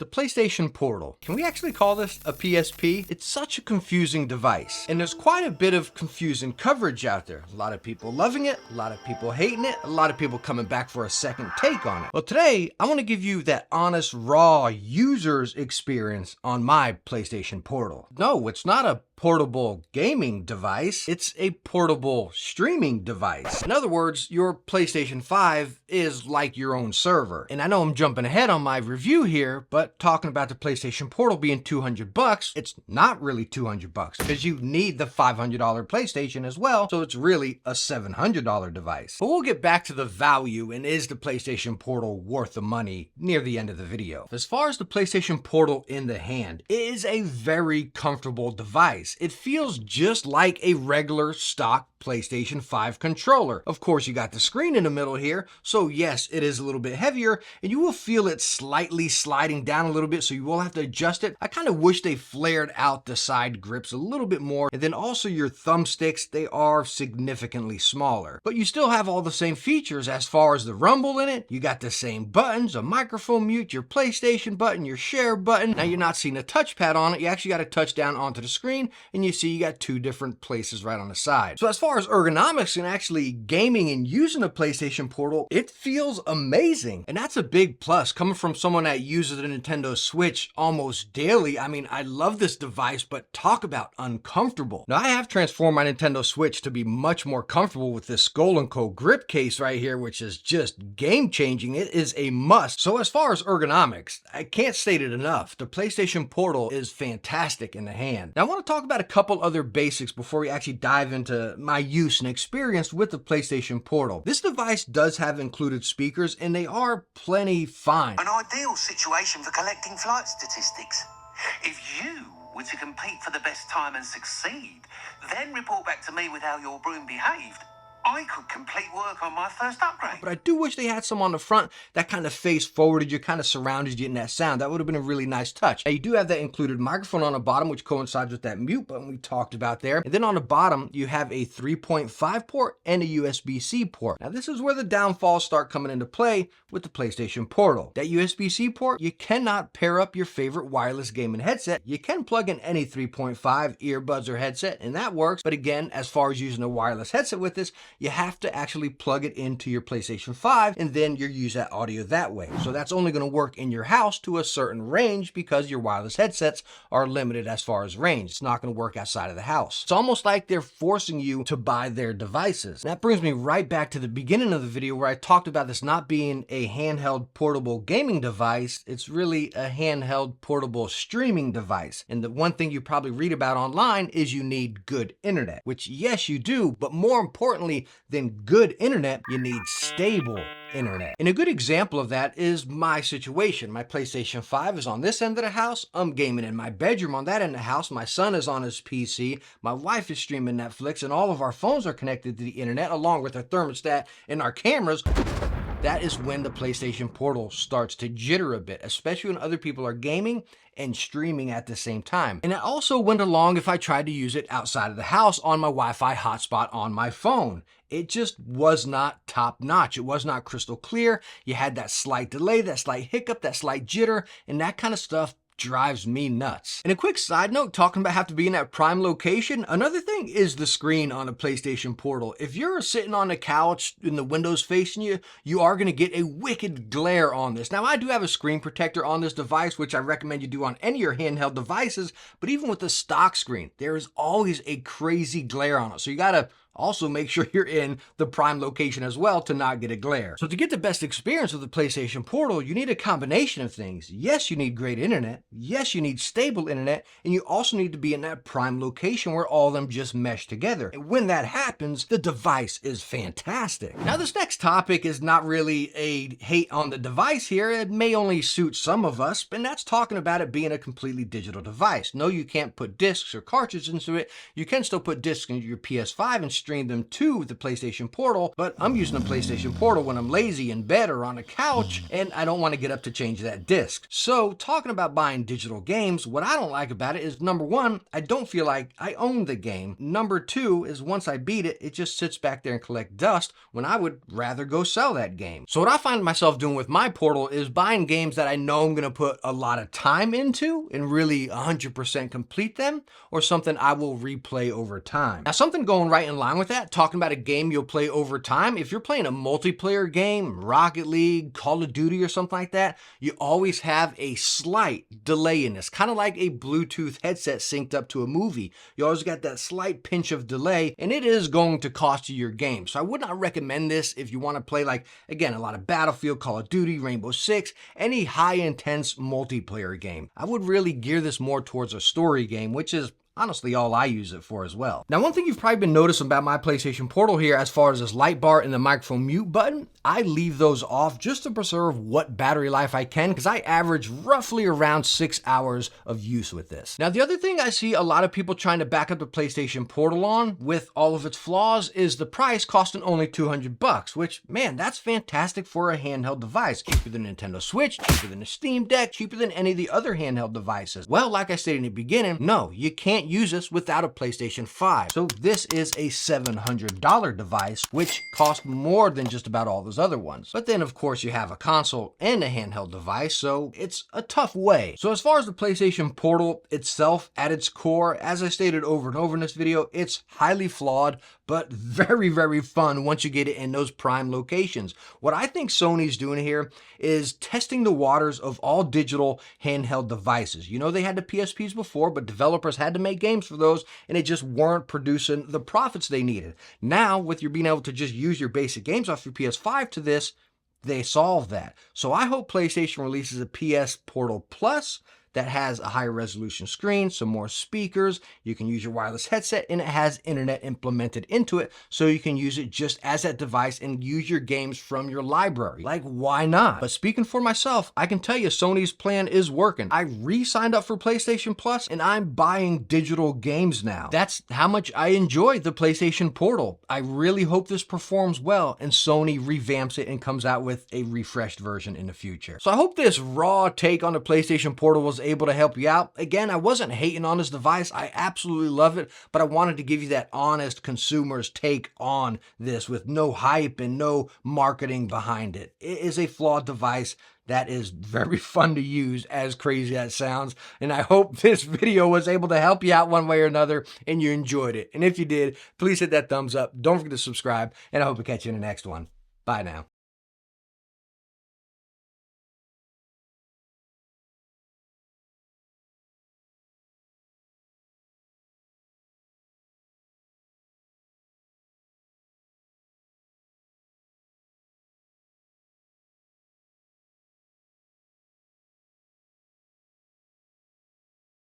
The PlayStation Portal. Can we actually call this a PSP? It's such a confusing device, and there's quite a bit of confusing coverage out there. A lot of people loving it, a lot of people hating it, a lot of people coming back for a second take on it. Well, today, I want to give you that honest, raw user's experience on my PlayStation Portal. No, it's not a portable gaming device, it's a portable streaming device. In other words, your PlayStation 5 is like your own server. And I know I'm jumping ahead on my review here, but talking about the PlayStation Portal being $200, it's not really $200 because you need the $500 PlayStation as well, so it's really a $700 device. But we'll get back to the value and is the PlayStation Portal worth the money near the end of the video. As far as the PlayStation Portal in the hand, it is a very comfortable device. It feels just like a regular stock PlayStation 5 controller. Of course, you got the screen in the middle here, so yes, it is a little bit heavier, and you will feel it slightly sliding down a little bit, so you will have to adjust it. I kind of wish they flared out the side grips a little bit more, and then also your thumbsticks, they are significantly smaller. But you still have all the same features as far as the rumble in it. You got the same buttons, a microphone mute, your PlayStation button, your share button. Now you're not seeing a touchpad on it, you actually got to touch down onto the screen, and you see you got two different places right on the side. So as far as ergonomics and actually gaming and using a PlayStation Portal, it feels amazing. And that's a big plus coming from someone that uses the Nintendo Switch almost daily. I mean, I love this device, but talk about uncomfortable. Now I have transformed my Nintendo Switch to be much more comfortable with this Skull & Co grip case right here, which is just game changing. It is a must. So as far as ergonomics, I can't state it enough. The PlayStation Portal is fantastic in the hand. Now I want to talk about a couple other basics before we actually dive into my use and experience with the PlayStation Portal. This device does have included speakers, and they are plenty fine. An ideal situation for collecting flight statistics. If you were to compete for the best time and succeed, then report back to me with how your broom behaved, I could complete work on my first upgrade. But I do wish they had some on the front that kind of face forwarded you, kind of surrounded you in that sound. That would have been a really nice touch. Now you do have that included microphone on the bottom, which coincides with that mute button we talked about there. And then on the bottom, you have a 3.5 port and a USB-C port. Now this is where the downfalls start coming into play with the PlayStation Portal. That USB-C port, you cannot pair up your favorite wireless gaming headset. You can plug in any 3.5 earbuds or headset, and that works. But again, as far as using a wireless headset with this, you have to actually plug it into your PlayStation 5 and then you use that audio that way. So that's only going to work in your house to a certain range because your wireless headsets are limited as far as range. It's not going to work outside of the house. It's almost like they're forcing you to buy their devices. And that brings me right back to the beginning of the video where I talked about this not being a handheld portable gaming device. It's really a handheld portable streaming device. And the one thing you probably read about online is you need good internet, which yes, you do, but more importantly than good internet, you need stable internet. And a good example of that is my situation. My PlayStation 5 is on this end of the house. I'm gaming in my bedroom on that end of the house. My son is on his PC. My wife is streaming Netflix, and all of our phones are connected to the internet along with our thermostat and our cameras. That is when the PlayStation Portal starts to jitter a bit, especially when other people are gaming and streaming at the same time. And it also went along if I tried to use it outside of the house on my Wi-Fi hotspot on my phone. It just was not top notch. It was not crystal clear. You had that slight delay, that slight hiccup, that slight jitter, and that kind of stuff drives me nuts. And a quick side note, talking about have to be in that prime location, another thing is the screen on a PlayStation Portal. If you're sitting on the couch and the window's facing you, you are going to get a wicked glare on this. Now I do have a screen protector on this device, which I recommend you do on any of your handheld devices, but even with the stock screen, there is always a crazy glare on it. So you gotta also make sure you're in the prime location as well to not get a glare. So to get the best experience with the PlayStation Portal, you need a combination of things. Yes, you need great internet. Yes, you need stable internet. And you also need to be in that prime location where all of them just mesh together. And when that happens, the device is fantastic. Now this next topic is not really a hate on the device here. It may only suit some of us, and that's talking about it being a completely digital device. No, you can't put discs or cartridges into it. You can still put discs into your PS5 and stream stream them to the PlayStation Portal, but I'm using the PlayStation Portal when I'm lazy in bed or on a couch, and I don't want to get up to change that disc. So talking about buying digital games, what I don't like about it is, number one, I don't feel like I own the game. Number two is once I beat it, it just sits back there and collects dust when I would rather go sell that game. So what I find myself doing with my Portal is buying games that I know I'm going to put a lot of time into and really 100% complete them, or something I will replay over time. Now, something going right in line with that, talking about a game you'll play over time, if you're playing a multiplayer game, Rocket League, Call of Duty, or something like that, you always have a slight delay in this, kind of like a Bluetooth headset synced up to a movie. You always got that slight pinch of delay, and it is going to cost you your game. So I would not recommend this if you want to play, like, again, a lot of Battlefield, Call of Duty, Rainbow Six, any high intense multiplayer game. I would really gear this more towards a story game, which is honestly all I use it for as well. Now, one thing you've probably been noticing about my PlayStation Portal here, as far as this light bar and the microphone mute button, I leave those off just to preserve what battery life I can, because I average roughly around 6 hours of use with this. Now, the other thing I see a lot of people trying to back up the PlayStation Portal on, with all of its flaws, is the price costing only $200, which, man, that's fantastic for a handheld device. Cheaper than Nintendo Switch, cheaper than a Steam Deck, cheaper than any of the other handheld devices. Well, like I stated in the beginning, no, you can't use this without a PlayStation 5. So this is a $700 device, which costs more than just about all those other ones. But then, of course, you have a console and a handheld device, so it's a tough way. So as far as the PlayStation Portal itself, at its core, as I stated over and over in this video, it's highly flawed, but very, very fun once you get it in those prime locations. What I think Sony's doing here is testing the waters of all digital handheld devices. You know, they had the PSPs before, but developers had to make games for those, and they just weren't producing the profits they needed. Now, with you being able to just use your basic games off your PS5 to this, they solve that. So I hope PlayStation releases a PS Portal Plus that has a higher resolution screen, some more speakers, you can use your wireless headset, and it has internet implemented into it, so you can use it just as that device and use your games from your library. Like, why not? But speaking for myself, I can tell you Sony's plan is working. I re-signed up for PlayStation Plus, and I'm buying digital games now. That's how much I enjoy the PlayStation Portal. I really hope this performs well, and Sony revamps it and comes out with a refreshed version in the future. So I hope this raw take on the PlayStation Portal was able to help you out. Again, I wasn't hating on this device. I absolutely love it, but I wanted to give you that honest consumer's take on this with no hype and no marketing behind it. It is a flawed device that is very fun to use, as crazy as it sounds, and I hope this video was able to help you out one way or another and you enjoyed it. And if you did, please hit that thumbs up. Don't forget to subscribe, and I hope to catch you in the next one. Bye now.